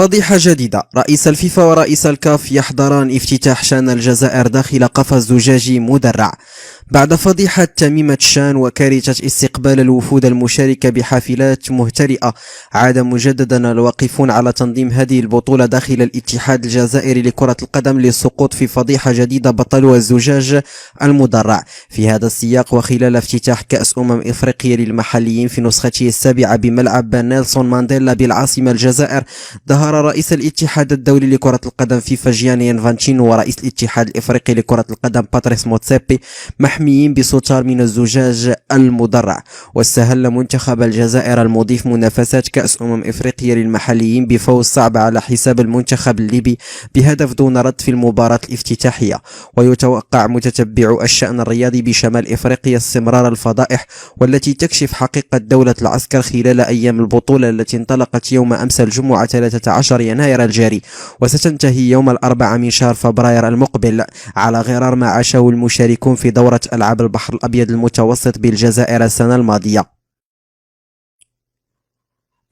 فضيحة جديدة. رئيس الفيفا ورئيس الكاف يحضران افتتاح شان الجزائر داخل قفص زجاجي مدرع. بعد فضيحة تميمة شان وكارثة استقبال الوفود المشاركة بحافلات مهترئة، عاد مجددا الواقفون على تنظيم هذه البطولة داخل الاتحاد الجزائري لكرة القدم للسقوط في فضيحة جديدة بطلها الزجاج المدرع. في هذا السياق وخلال افتتاح كأس إفريقيا للمحليين في نسخته السابعة بملعب نيلسون مانديلا بالعاصمة الجزائر، ظهر رئيس الاتحاد الدولي لكرة القدم فيفا جياني انفانتينو ورئيس الاتحاد الافريقي لكرة القدم باتريس موتسيبي محميين بستار من الزجاج المدرع. واستهل منتخب الجزائر المضيف منافسات كأس افريقيا للمحليين بفوز صعب على حساب المنتخب الليبي بهدف دون رد في المباراة الافتتاحية. ويتوقع متتبعو الشأن الرياضي بشمال افريقيا استمرار الفضائح والتي تكشف حقيقة دولة العسكر خلال ايام البطولة التي انطلقت يوم امس الجمعة 13 يناير الجاري وستنتهي يوم الأربعاء من شهر فبراير المقبل، على غرار ما عاشه المشاركون في دورة ألعاب البحر الأبيض المتوسط بالجزائر السنة الماضية.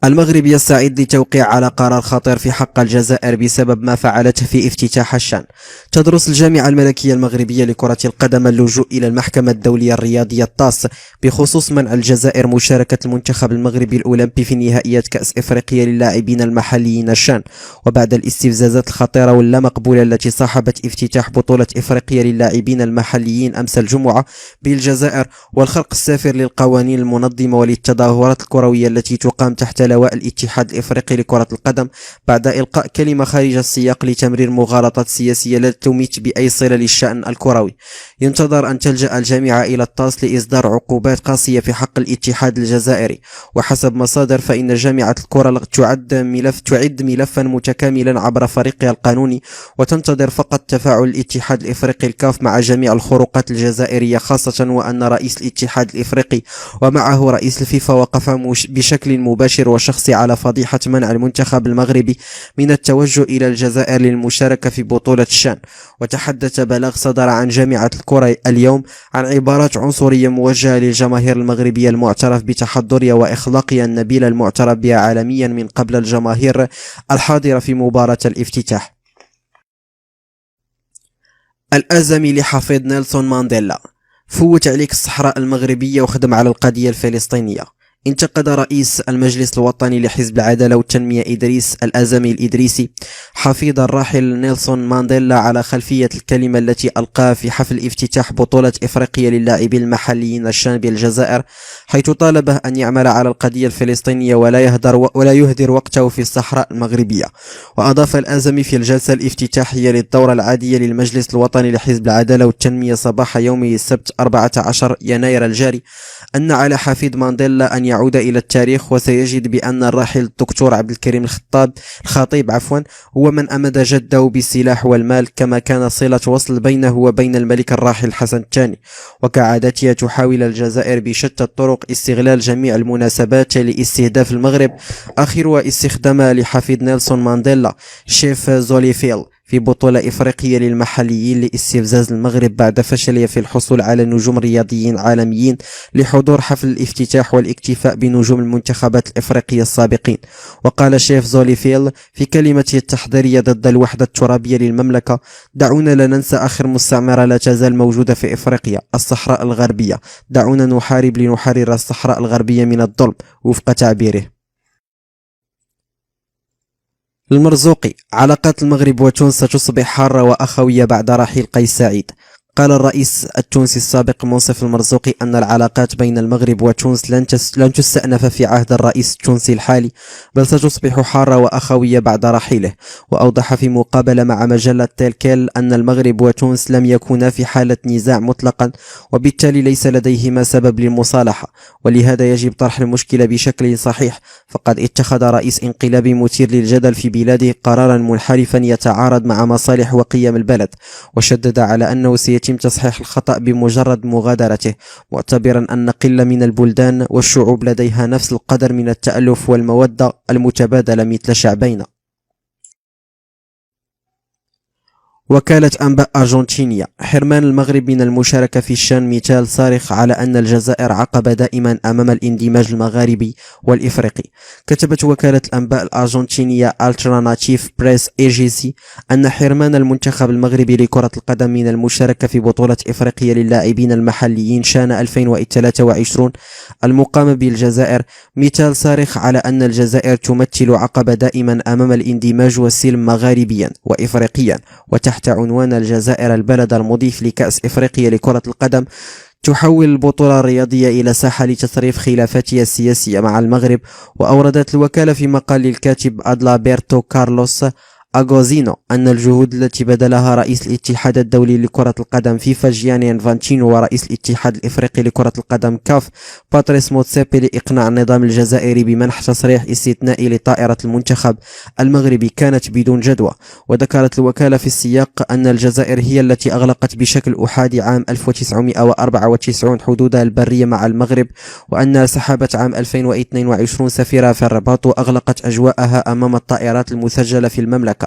المغرب يستعد لتوقيع على قرار خطير في حق الجزائر بسبب ما فعلته في افتتاح الشان. تدرس الجامعة الملكية المغربية لكرة القدم اللجوء إلى المحكمة الدولية الرياضية الطاس بخصوص منع الجزائر مشاركة المنتخب المغربي الأولمبي في نهائيات كأس إفريقيا للاعبين المحليين الشان، وبعد الاستفزازات الخطيرة واللا مقبولة التي صاحبت افتتاح بطولة إفريقيا للاعبين المحليين أمس الجمعة بالجزائر، والخرق السافر للقوانين المنظمة وللتظاهرات الكروية التي تقام تحت لواء الاتحاد الافريقي لكرة القدم، بعد إلقاء كلمة خارج السياق لتمرير مغالطات سياسية لا تمت بأي صلة للشأن الكروي. ينتظر أن تلجأ الجامعة إلى الطاس لإصدار عقوبات قاسية في حق الاتحاد الجزائري، وحسب مصادر فإن جامعة الكرة تعد ملفا متكاملا عبر فريقها القانوني، وتنتظر فقط تفاعل الاتحاد الافريقي الكاف مع جميع الخروقات الجزائرية، خاصة وأن رئيس الاتحاد الافريقي ومعه رئيس الفيفا وقفا بشكل مباشر وشخصي على فضيحة منع المنتخب المغربي من التوجه إلى الجزائر للمشاركة في بطولة الشان. وتحدث بلاغ صدر عن جامعة الكرة اليوم عن عبارات عنصرية موجهة للجماهير المغربية المعترف بتحضرها وإخلاقها النبيلة المعترف بها عالميا من قبل الجماهير الحاضرة في مباراة الافتتاح. الأزمي لحفيد نيلسون مانديلا: فوت عليك الصحراء المغربية وخدم على القضية الفلسطينية. انتقد رئيس المجلس الوطني لحزب العدالة والتنمية إدريس الأزمي الإدريسي حفيد الراحل نيلسون مانديلا على خلفية الكلمة التي ألقاها في حفل افتتاح بطولة إفريقيا للاعبين المحليين الشان بالجزائر، حيث طالبه أن يعمل على القضية الفلسطينية ولا يهدر وقته في الصحراء المغربية. وأضاف الأزمي في الجلسة الافتتاحية للدورة العادية للمجلس الوطني لحزب العدالة والتنمية صباح يوم السبت 14 يناير الجاري أن على حفيد مانديلا أن يعود إلى التاريخ، وسيجد بأن الراحل الدكتور عبد الكريم الخطيب هو من أمد جده بالسلاح والمال، كما كان صلة وصل بينه وبين الملك الراحل حسن الثاني. وكعادتها تحاول الجزائر بشتى الطرق استغلال جميع المناسبات لاستهداف المغرب، آخرها استخدامها لحفيد نيلسون مانديلا شيف زوليفيل في بطولة إفريقية للمحليين لاستفزاز المغرب بعد فشله في الحصول على نجوم رياضيين عالميين لحضور حفل الافتتاح والاكتفاء بنجوم المنتخبات الإفريقية السابقين. وقال شيف زوليفيل في كلمته التحضيرية ضد الوحدة الترابية للمملكة: دعونا لا ننسى آخر مستعمرة لا تزال موجودة في إفريقيا، الصحراء الغربية. دعونا نحارب لنحرر الصحراء الغربية من الظلم، وفق تعبيره. المرزوقي: علاقات المغرب وتونس ستصبح حارة وأخوية بعد رحيل قيس سعيد. قال الرئيس التونسي السابق منصف المرزوقي أن العلاقات بين المغرب وتونس لن تستأنف في عهد الرئيس التونسي الحالي، بل ستصبح حارة وأخوية بعد رحيله. وأوضح في مقابلة مع مجلة تيلكيل أن المغرب وتونس لم يكونا في حالة نزاع مطلقا، وبالتالي ليس لديهما سبب للمصالحة، ولهذا يجب طرح المشكلة بشكل صحيح. فقد اتخذ رئيس انقلابي مثير للجدل في بلاده قرارا منحرفا يتعارض مع مصالح وقيم البلد، وشدد على أنه سيتم تصحيح الخطأ بمجرد مغادرته، معتبرا أن قلة من البلدان والشعوب لديها نفس القدر من التألف والمودة المتبادلة مثل شعبينا. وكالة أنباء أرجنتينية: حرمان المغرب من المشاركة في الشان مثال صارخ على أن الجزائر عقبة دائما أمام الاندماج المغاربي والإفريقي. كتبت وكالة الأنباء الأرجنتينية Alternative Press Agency أن حرمان المنتخب المغربي لكرة القدم من المشاركة في بطولة إفريقيا للاعبين المحليين شان 2023 المقامة بالجزائر مثال صارخ على أن الجزائر تمثل عقبة دائما أمام الاندماج والسلم مغاربيا وإفريقيا. وتحت عنوان الجزائر البلد المضيف لكأس إفريقيا لكرة القدم، تحول البطولة الرياضية إلى ساحة لتصريف خلافاتها السياسية مع المغرب. وأوردت الوكالة في مقال للكاتب أدلابيرتو كارلوس أغوزينو أن الجهود التي بذلها رئيس الاتحاد الدولي لكرة القدم فيفا جياني انفانتينو ورئيس الاتحاد الإفريقي لكرة القدم كاف باتريس موتسيبي لإقناع النظام الجزائري بمنح تصريح استثنائي لطائرة المنتخب المغربي كانت بدون جدوى. وذكرت الوكالة في السياق أن الجزائر هي التي أغلقت بشكل أحادي عام 1994 حدودها البرية مع المغرب، وأنها سحبت عام 2022 سفيرها في الرباط وأغلقت أجواءها أمام الطائرات المسجلة في المملكة.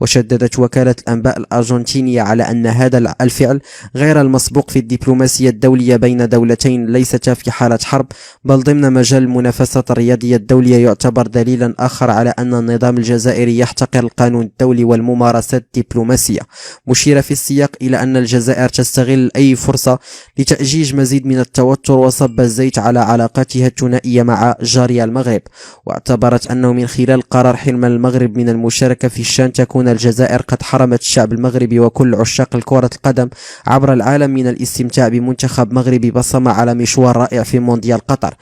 وشددت وكالة الأنباء الأرجنتينية على أن هذا الفعل غير المسبوق في الدبلوماسية الدولية بين دولتين ليستا في حالة حرب، بل ضمن مجال المنافسة الرياضية الدولية، يعتبر دليلا آخر على أن النظام الجزائري يحتقر القانون الدولي والممارسات الدبلوماسية، مشيرة في السياق إلى أن الجزائر تستغل أي فرصة لتأجيج مزيد من التوتر وصب الزيت على علاقاتها الثنائية مع جارها المغرب. واعتبرت أنه من خلال قرار حرمان المغرب من المشاركة في الشان تكون الجزائر قد حرمت الشعب المغربي وكل عشاق كرة القدم عبر العالم من الاستمتاع بمنتخب مغربي بصم على مشوار رائع في مونديال قطر.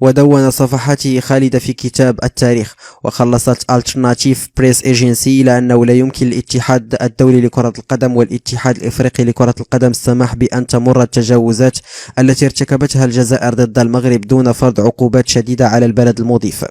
ودون صفحاته خالدة في كتاب التاريخ. وخلصت Alternative Press Agency إلى أنه لا يمكن للاتحاد الدولي لكرة القدم والاتحاد الإفريقي لكرة القدم السماح بأن تمر التجاوزات التي ارتكبتها الجزائر ضد المغرب دون فرض عقوبات شديدة على البلد المضيف.